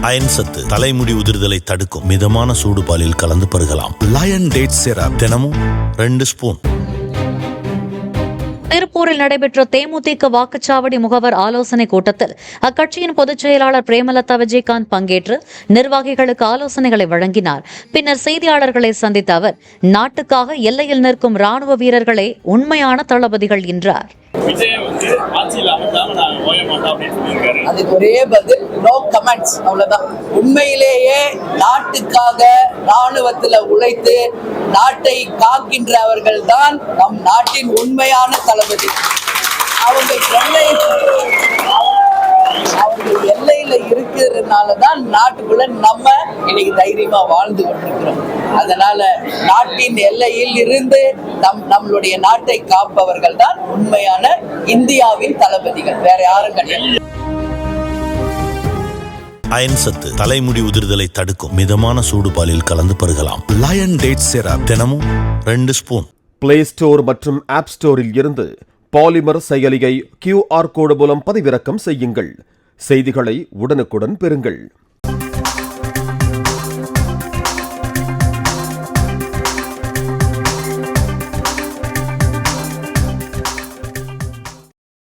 Iron சத்து தலைமுடி உதிர்தலை தடுக்கும். மிதமான சூடு பாலில் கலந்து பருகலாம். லயன் டேட் சிரப் தினமும் 2 ஸ்பூன். திருப்பூரில் நடைபெற்ற தேமுதிக வாக்குச்சாவடி முகவர் ஆலோசனைக் கூட்டத்தில் அக்கட்சியின் பொதுச் செயலாளர் பிரேமலதா விஜயகாந்த் பங்கேற்று நிர்வாகிகளுக்கு ஆலோசனைகளை வழங்கினார். பின்னர் செய்தியாளர்களை சந்தித்த அவர், நாட்டுக்காக எல்லையில் நிற்கும் ராணுவ வீரர்களே உண்மையான தளபதிகள் என்றார். அதுக்கு ஒரே பதில், நோ கமெண்ட்ஸ், அவ்வளவுதான். உண்மையிலேயே நாட்டுக்காக ராணுவத்தில் உழைத்து நாட்டை காக்கின்றவர்கள் தான் நம் நாட்டின் உண்மையான தளபதி. அவங்க எல்லையில இருக்கிறதுனாலதான் நாட்டுக்குள்ள நம்ம இன்னைக்கு தைரியமா வாழ்ந்து கொண்டிருக்கிறோம். அதனால நாட்டின் எல்லையில் இருந்து நம்மளுடைய நாட்டை காப்பவர்கள் தான் உண்மையான இந்தியாவின் தளபதிகள், வேற யாரும் கிடையாது. அயன் சத்து தலைமுடி உதிர்தலை தடுக்கும். மிதமான சூடு பாலில் கலந்து பருகலாம். லயன் டேட் சிரப் தினமும் 2 ஸ்பூன். பிளே ஸ்டோர் மற்றும் ஆப் ஸ்டோரில் இருந்து பாலிமர் செயலியை QR கோடு மூலம் பதிவிறக்கம் செய்யுங்கள். செய்திகளை உடனுக்குடன் பெறுங்கள்.